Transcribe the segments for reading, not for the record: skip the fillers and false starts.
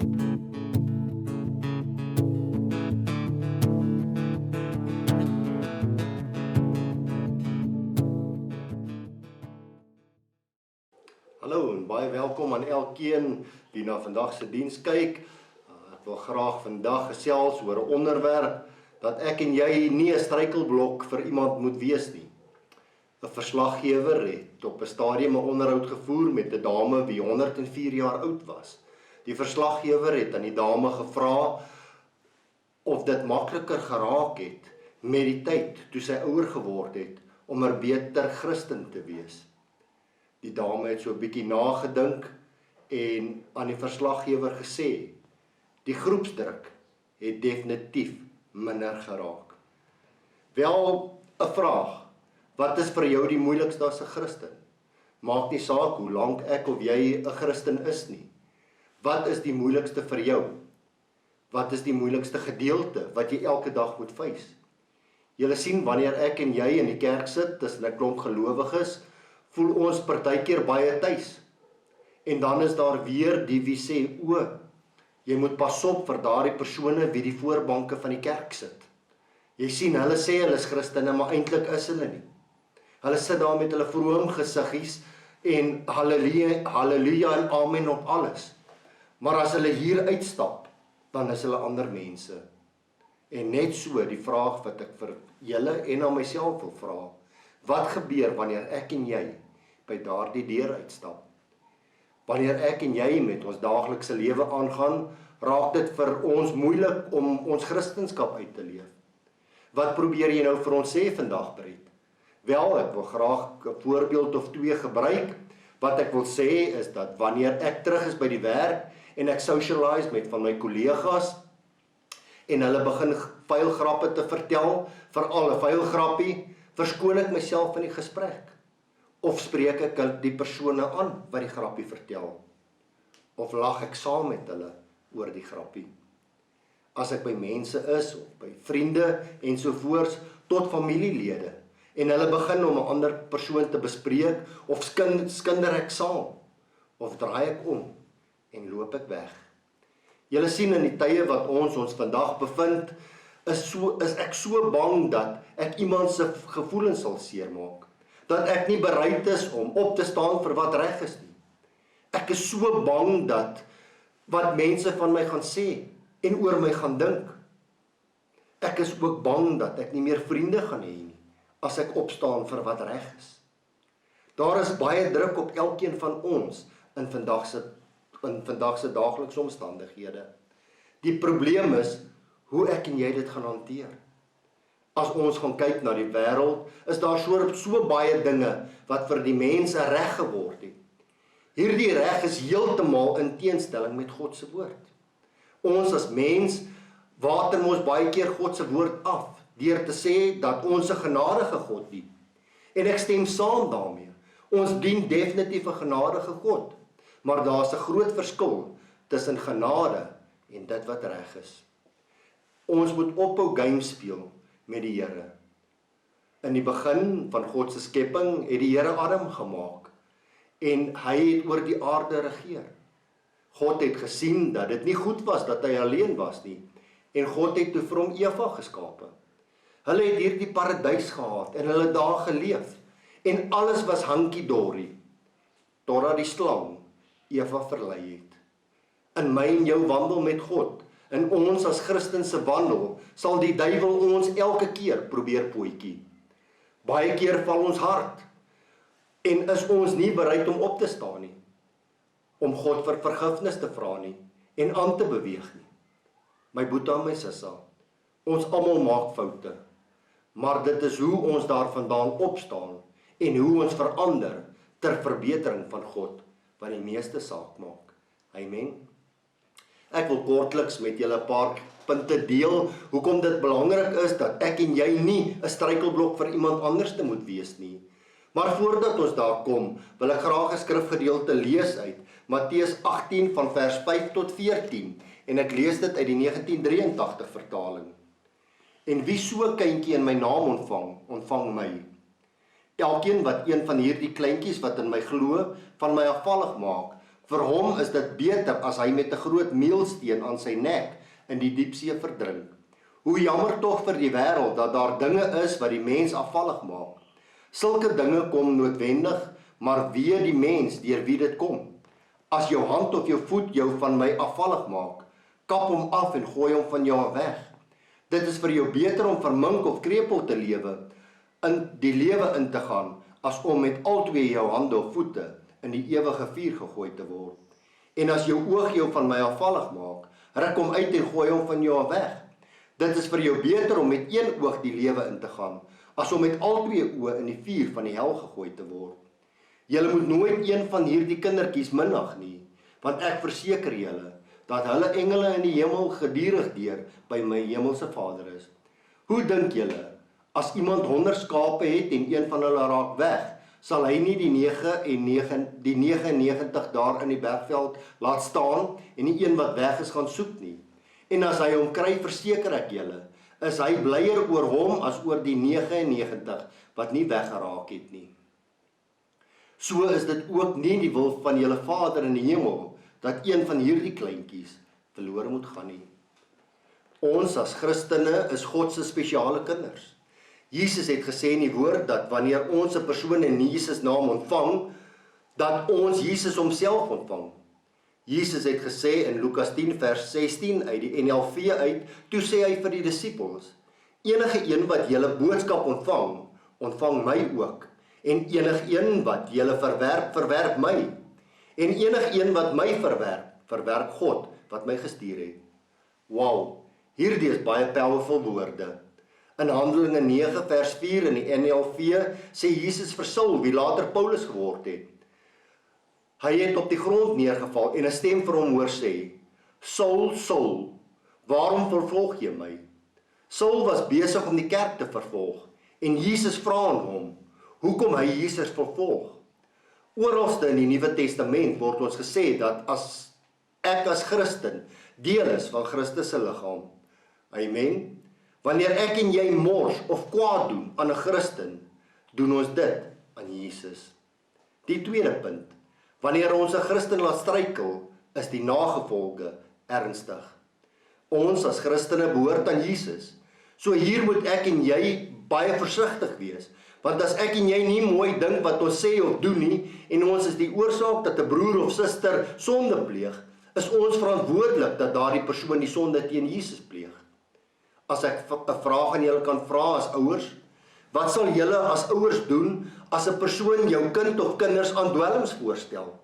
Hallo en baie welkom aan elkeen wie na vandag se diens kyk. Ek wil graag vandag gesels oor 'n onderwerp dat ek en jy nie 'n struikelblok vir iemand moet wees nie. 'n Verslaggewer het op 'n stadium 'n onderhoud gevoer met 'n dame wie 104 jaar oud was. Die verslaggewer het aan die dame gevra of dit makliker geraak het met die tyd toe sy ouer geword het om 'n beter Christen te wees. Die dame het so 'n bietjie nagedink en aan die verslaggewer gesê, die groepsdruk het definitief minder geraak. Wel, 'n vraag, wat is vir jou die moeilikste as 'n Christen? Maak nie saak hoe lank ek of jy 'n Christen is nie. Wat is die moeilikste vir jou? Wat is die moeilikste gedeelte wat jy elke dag moet face? Julle sien, wanneer ek en jy in die kerk sit tussen 'n klomp gelowiges, voel ons partykeer baie tuis. En dan is daar weer die wie sê, jy moet pas op vir daardie persone wie die voorbanke van die kerk sit. Jy sien, hulle sê hulle is Christene, maar eintlik is hulle nie. Hulle sit daar met hulle vroom gesiggies en halleluja en amen op alles. Maar as hulle hier uitstap, dan is hulle ander mense. En net so die vraag wat ek vir julle en aan myself wil vra, wat gebeur wanneer ek en jy by daardie deur uitstap? Wanneer ek en jy met ons daaglikse lewe aangaan, raak dit vir ons moeilik om ons Christenskap uit te leef. Wat probeer jy nou vir ons sê vandag, Brit? Wel, ek wil graag 'n voorbeeld of twee gebruik. Wat ek wil sê is dat wanneer ek terug is by die werk en ek socialize met van my kollegas en hulle begin vuil grappe te vertel, veral 'n vuil grappie, verskoon ek myself van die gesprek. Of spreek ek die persone aan wat die grappie vertel? Of lag ek saam met hulle oor die grappie? As ek by mense is, of by vriende ensovoorts, tot familielede, en hulle begin om 'n ander persoon te bespreek, of skinder ek saam, of draai ek om, en loop ek weg. Julle sien, in die tye wat ons vandag bevind, is ek so bang dat ek iemand se gevoelens sal seermaak, dat ek nie bereid is om op te staan vir wat reg is nie. Ek is so bang dat wat mense van my gaan sê en oor my gaan dink. Ek is ook bang dat ek nie meer vriende gaan hê nie as ek opstaan vir wat reg is. Daar is baie druk op elkeen van ons in vandag se daaglikse omstandighede. Die probleem is hoe ek en jy dit gaan hanteer. As ons gaan kyk na die wêreld, is daar so baie dinge wat vir die mense reg geword het. Hierdie reg is heeltemal in teenstelling met God se woord. Ons as mens water mos baie keer God se woord af, deur te sê dat ons 'n genadige God dien. En ek stem saam daarmee. Ons dien definitief 'n genadige God, maar daar's 'n groot verskil tussen genade en dit wat reg is. Ons moet ophou game speel met die Here. In die begin van God se skepping het die Here Adam gemaak en hy het oor die aarde regeer. God het gesien dat dit nie goed was dat hy alleen was nie en God het toe vir hom Eva geskape. Hulle het hierdie paradys gehad en hulle daar geleef en alles was hankie-dorie totdat die slang Eva verlei het. In my en jou wandel met God, in ons as Christense wandel, sal die duiwel ons elke keer probeer potjie. Baie keer val ons hard en is ons nie bereid om op te staan nie, om God vir vergifnis te vra nie en aan te beweeg nie. My boetie en my sissa, ons almal maak foute, maar dit is hoe ons daarvandaan opstaan en hoe ons verander ter verbetering van God wat die meeste saak maak. Amen. Ek wil kortliks met julle 'n paar punte deel hoekom dit belangrik is dat ek en jy nie 'n struikelblok vir iemand anders te moet wees nie. Maar voordat ons daar kom, wil ek graag 'n skrifgedeelte lees uit Matteus 18 van vers 5 tot 14 en ek lees dit uit die 1983 vertaling. En wie so 'n kindjie in my naam ontvang my. Elkeen wat een van hierdie kleintjies wat in my glo, van my afvallig maak, Vir hom is dit beter as hy met 'n groot meelsteen aan sy nek in die diepsee verdrink. Hoe jammer tog vir die wêreld dat daar dinge is wat die mens afvallig maak. Sulke dinge kom noodwendig, maar wee die mens deur wie dit kom. As jou hand of jou voet jou van my afvallig maak, kap hom af en gooi hom van jou weg. Dit is vir jou beter om vermink of krepeel te lewe, in die lewe in te gaan, as om met albei jou hande of voete in die ewige vuur gegooi te word. En as jou oog jou van my afvallig maak, ruk hom uit en gooi hom van jou weg. Dit is vir jou beter om met een oog die lewe in te gaan, as om met albei oë in die vuur van die hel gegooi te word. Julle moet nooit een van hierdie kindertjies minag nie, want ek verseker julle, dat hulle engele in die hemel gedurig deur by my hemelse Vader is. Hoe dink julle, as iemand 100 skape het en een van hulle raak weg, sal hy nie die 99 daar in die bergveld laat staan en die een wat weg is gaan soek nie? En as hy hom kry, verseker ek julle, is hy blyer oor hom as oor die 99 wat nie weggeraak het nie. So is dit ook nie die wil van julle Vader in die hemel, dat een van hierdie kleintjies verlore moet gaan nie. Ons as Christene is God se spesiale kinders. Jesus het gesê in die woord dat wanneer ons 'n persoon in Jesus naam ontvang, dat ons Jesus homself ontvang. Jesus het gesê in Lukas 10 vers 16 uit die NLV uit, toe sê hy vir die disippels, enige een wat julle boodskap ontvang, ontvang my ook. En enige een wat julle verwerp, verwerp my. En enige een wat my verwerp, verwerp God wat my gestuur het. Wow, hierdie is baie powerful woorde. In Handelinge 9 vers 4 in die NLV sê Jesus vir Saul, wie later Paulus geword het. Hy het op die grond neergeval en 'n stem vir hom hoor sê, Saul, Saul, waarom vervolg jy my? Saul was besig om die kerk te vervolg en Jesus vra aan hom, hoekom hy Jesus vervolg? Oralste in die Nuwe Testament word ons gesê dat ek as Christen deel is van Christus se liggaam. Amen. Wanneer ek en jy mors of kwaad doen aan 'n Christen, doen ons dit aan Jesus. Die tweede punt, wanneer ons 'n Christen laat struikel, is die nagevolge ernstig. Ons as Christene behoort aan Jesus. So hier moet ek en jy baie versigtig wees, want as ek en jy nie mooi dink wat ons sê of doen nie, en ons is die oorsaak dat 'n broer of suster sonde pleeg, is ons verantwoordelik dat daardie persoon die sonde teen Jesus pleeg. As ek 'n vraag aan julle kan vra as ouers, wat sal julle as ouers doen as 'n persoon jou kind of kinders aan dwelms voorstel?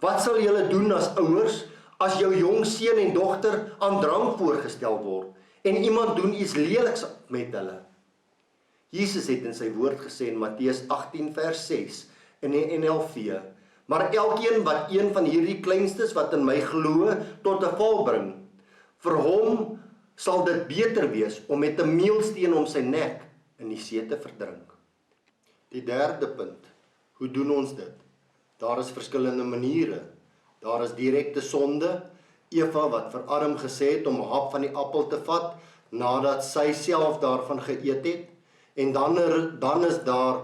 Wat sal julle doen as ouers as jou jong seun en dogter aan drank voorgestel word en iemand doen iets leliks met hulle? Jesus het in sy woord gesê in Matteus 18 vers 6 in die NLV, maar elkeen wat een van hierdie kleinstes wat in my glo tot 'n val bring, vir hom sal dit beter wees om met 'n meelsteen om sy nek in die see te verdrink. Die derde punt, hoe doen ons dit? Daar is verskillende maniere. Daar is direkte sonde, Eva wat vir Adam gesê het om 'n hap van die appel te vat, nadat sy self daarvan geëet het, en dan is daar,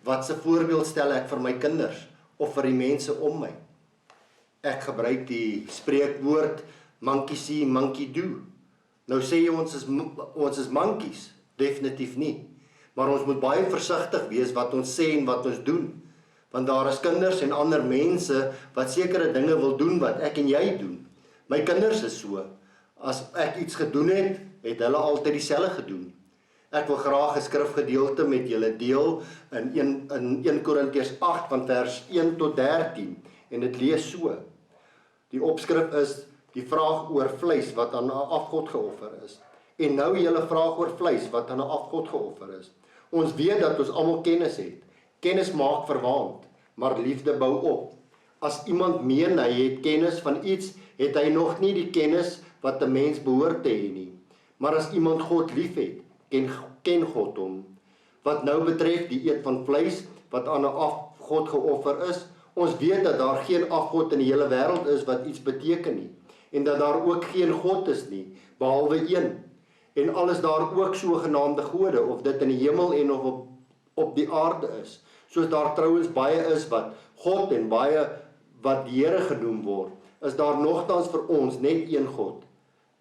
wat se voorbeeld stel ek vir my kinders, of vir die mense om my? Ek gebruik die spreekwoord, monkey see, monkey do. Nou sê jy ons is monkeys, definitief nie. Maar ons moet baie versigtig wees wat ons sê en wat ons doen. Want daar is kinders en ander mense wat sekere dinge wil doen wat ek en jy doen. My kinders is so. As ek iets gedoen het, het hulle altyd dieselfde gedoen. Ek wil graag 'n skrifgedeelte met julle deel in 1 Korintiërs 8 van vers 1 tot 13. En dit lees so. Die opskrif is die vraag oor vleis wat aan 'n afgod geoffer is. En nou julle vraag oor vleis wat aan 'n afgod geoffer is. Ons weet dat ons almal kennis het. Kennis maak verwaand, maar liefde bou op. As iemand meen hy het kennis van iets, het hy nog nie die kennis wat 'n mens behoort te hê nie. Maar as iemand God liefhet, ken God hom. Wat nou betref die eet van vleis wat aan 'n afgod geoffer is, ons weet dat daar geen afgod in die hele wêreld is wat iets beteken nie. En dat daar ook geen God is nie, behalwe een. En al is daar ook sogenaamde gode, of dit in die hemel en op die aarde is. Soos daar trouens baie is wat God en baie wat die Here genoem word, is daar nogtans vir ons net een God,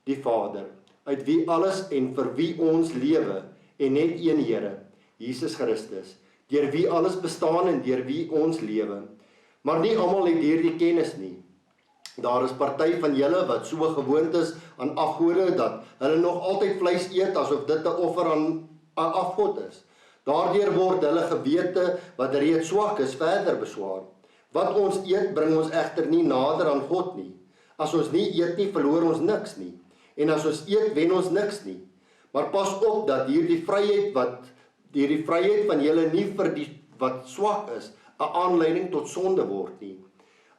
die Vader, uit wie alles en vir wie ons lewe, en net een Here, Jesus Christus, deur wie alles bestaan en deur wie ons lewe. Maar nie almal het hierdie kennis nie. Daar is party van julle wat so gewoond is aan afgode, dat hulle nog altyd vleis eet, asof dit 'n offer aan 'n afgod is. Daardeur word hulle gewete, wat reeds swak is, verder beswaar. Wat ons eet, bring ons egter nie nader aan God nie. As ons nie eet nie, verloor ons niks nie. En as ons eet, wen ons niks nie. Maar pas op dat hierdie vryheid van julle nie vir die wat swak is, 'n aanleiding tot sonde word nie.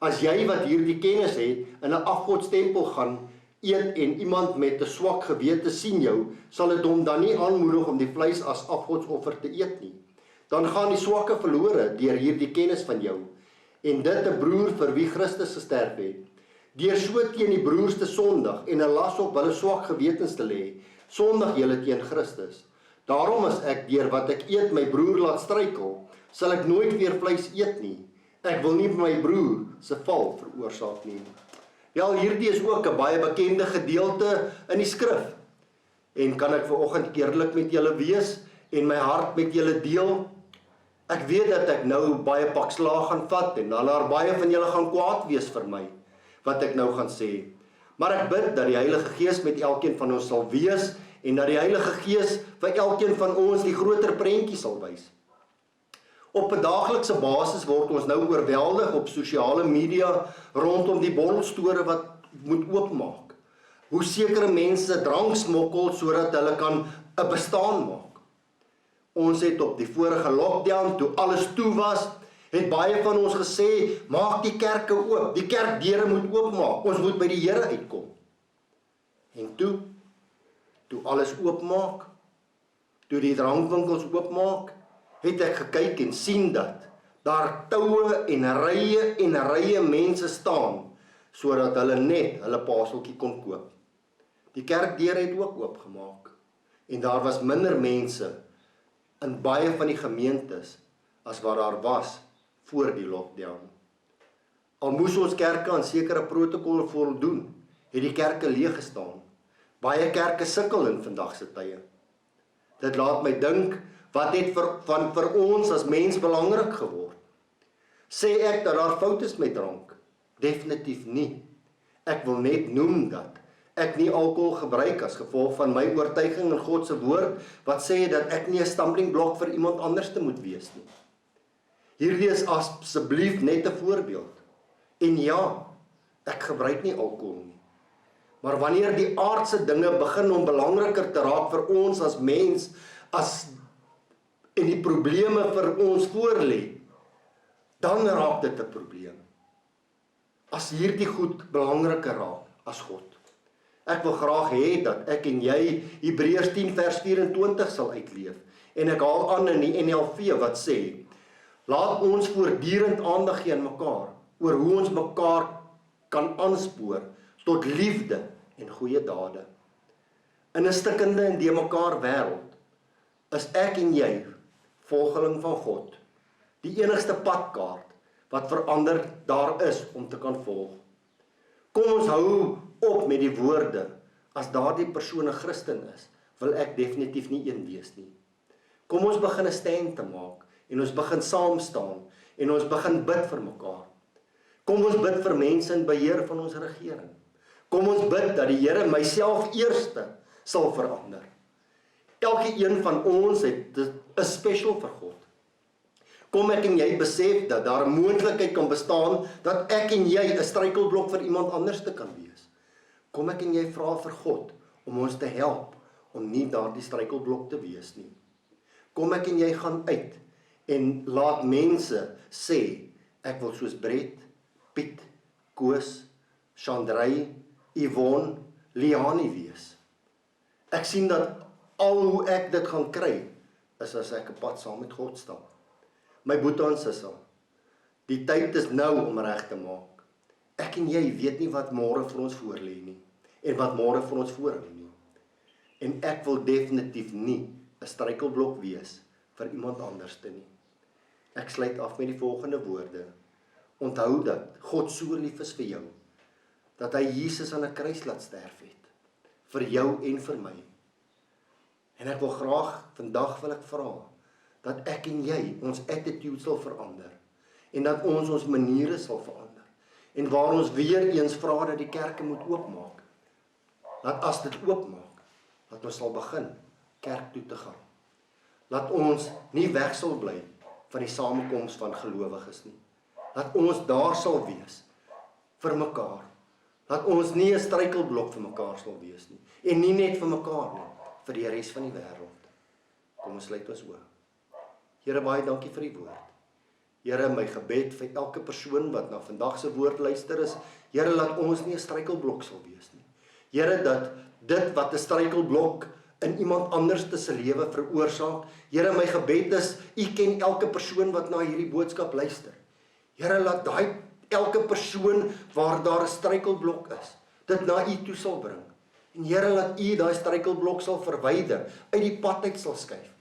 As jy wat hierdie kennis het, in 'n afgodstempel gaan eet en iemand met 'n swak gewete sien jou, sal dit hom dan nie aanmoedig om die vleis as afgodsoffer te eet nie. Dan gaan die swakke verlore deur hierdie kennis van jou, en dit 'n broer vir wie Christus gesterf het. Deur so teen die broers te sondig en 'n las op hulle swak gewetens te lê, sondig julle teen Christus. Daarom as ek deur wat ek eet my broer laat struikel, sal ek nooit weer vleis eet nie. Ek wil nie my broer se val veroorsaak nie. Ja, hierdie is ook 'n baie bekende gedeelte in die skrif. En kan ek vanoggend eerlik met julle wees en my hart met julle deel? Ek weet dat ek nou baie pak slaag gaan vat en dan daar baie van julle gaan kwaad wees vir my, wat ek nou gaan sê. Maar ek bid dat die Heilige Gees met elkeen van ons sal wees en dat die Heilige Gees vir elkeen van ons die groter prentjie sal wys. Op 'n daaglikse basis word ons nou oorweldig op sosiale media rondom die borrelstore wat moet oopmaak. Hoe sekere mense drank smokkel sodat hulle kan 'n bestaan maak. Ons het op die vorige lockdown, toe alles toe was, het baie van ons gesê, maak die kerke oop, die kerkdeure moet oopmaak, ons moet by die Here uitkom. En toe alles oopmaak, toe die drankwinkels oopmaak, het ek gekyk en sien dat daar toue en rye mense staan, sodat hulle net hulle paseltjie kon koop. Die kerkdeure het ook oopgemaak, en daar was minder mense in baie van die gemeentes, as wat daar was voor die lockdown. Al moes ons kerke aan sekere protokolle voldoen, het die kerke leeg gestaan. Baie kerke sukkel in vandag se tye. Dit laat my dink, wat het vir ons as mens belangrik geword? Sê ek dat daar fout is met drank? Definitief nie. Ek wil net noem dat ek nie alkohol gebruik as gevolg van my oortuiging in God se woord, wat sê dat ek nie 'n stumbling blok vir iemand anders te moet wees nie. Hierdie is asseblief net 'n voorbeeld. En ja, ek gebruik nie alkohol nie. Maar wanneer die aardse dinge begin om belangriker te raak vir ons as mens, en die probleme vir ons voorlê, dan raak dit 'n probleem. As hierdie goed belangriker raak as God. Ek wil graag hê dat ek en jy Hebreërs 10 vers 24 sal uitleef. En ek haal aan in die NLV wat sê, laat ons voortdurend aandag gee aan mekaar, oor hoe ons mekaar kan aanspoor tot liefde en goeie dade. In 'n stikkende en de mekaar wêreld, is ek en jy volgeling van God, die enigste padkaart wat verander daar is om te kan volg. Kom ons hou op met die woorde, as daardie persoon 'n Christen is, wil ek definitief nie een wees nie. Kom ons begin 'n stand te maak, en ons begin saam staan, en ons begin bid vir mekaar. Kom ons bid vir mense in beheer van ons regering. Kom ons bid dat die Here myself eerste sal verander. Elke een van ons is special vir God. Kom ek en jy besef dat daar 'n moontlikheid kan bestaan, dat ek en jy 'n struikelblok vir iemand anders te kan wees. Kom ek en jy vra vir God, om ons te help, om nie daardie struikelblok te wees nie. Kom ek en jy gaan uit, en laat mense sê, ek wil soos Brett, Piet, Koos, Chandrey, Yvonne, Liani wees. Ek sien dat al hoe ek dit gaan kry, is as ek 'n pad saam met God stap. My boetie en sussie, die tyd is nou om reg te maak. Ek en jy weet nie wat môre vir ons voorlê nie, en wat môre vir ons voorlê nie. En ek wil definitief nie 'n struikelblok wees vir iemand anders te nie. Ek sluit af met die volgende woorde. onthou dat God so lief is vir jou, dat hy Jesus aan 'n kruis laat sterf het, vir jou en vir my. En ek wil graag, vandag wil ek vra, dat ek en jy ons attitude sal verander, en dat ons maniere sal verander, en waar ons weer eens vra dat die kerke moet oopmaak, dat as dit oopmaak, dat ons sal begin kerk toe te gaan. Laat ons nie weg sal bly van die samekoms van gelowiges nie. Laat ons daar sal wees vir mekaar. Laat ons nie 'n struikelblok vir mekaar sal wees nie. En nie net vir mekaar nie, vir die res van die wêreld. Kom ons sluit ons oë. Here, baie dankie vir die woord. Here, my gebed vir elke persoon wat na vandag se woord luister is, Here, laat ons nie 'n struikelblok sal wees nie. Here, dat dit wat 'n struikelblok in iemand anders se lewe veroorsaak, Here, my gebed is, U ken elke persoon wat na hierdie boodskap luister. Here, laat elke persoon waar daar 'n struikelblok is, dit na U toe sal bring. En Here, laat U daai struikelblok sal verwyder, uit die pad uit sal skuif.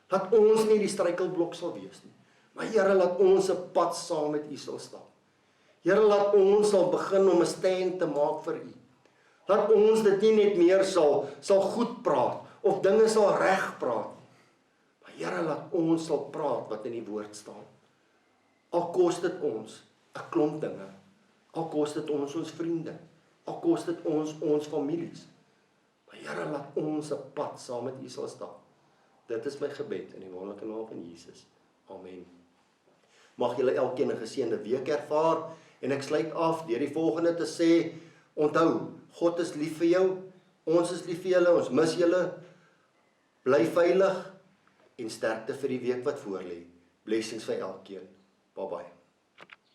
Laat ons nie die struikelblok sal wees nie, maar Here, laat ons 'n pad saam met U sal stap. Here, laat ons sal begin om 'n stand te maak vir U. Laat ons dit nie net meer sal goed praat, of dinge sal reg praat nie. Maar Here, laat ons sal praat wat in die woord staan. Al kos dit ons 'n klomp dinge, al kos dit ons vriende, al kos dit ons families. Maar Here, laat ons 'n pad saam met U sal stap. Dit is my gebed in die wonderlike naam van Jesus. Amen. Mag julle elkeen 'n geseënde week ervaar, en ek sluit af deur die volgende te sê, onthou, God is lief vir jou, ons is lief vir julle, ons mis julle, bly veilig, en sterkte vir die week wat voorlê. Blessings vir elkeen. Bye bye.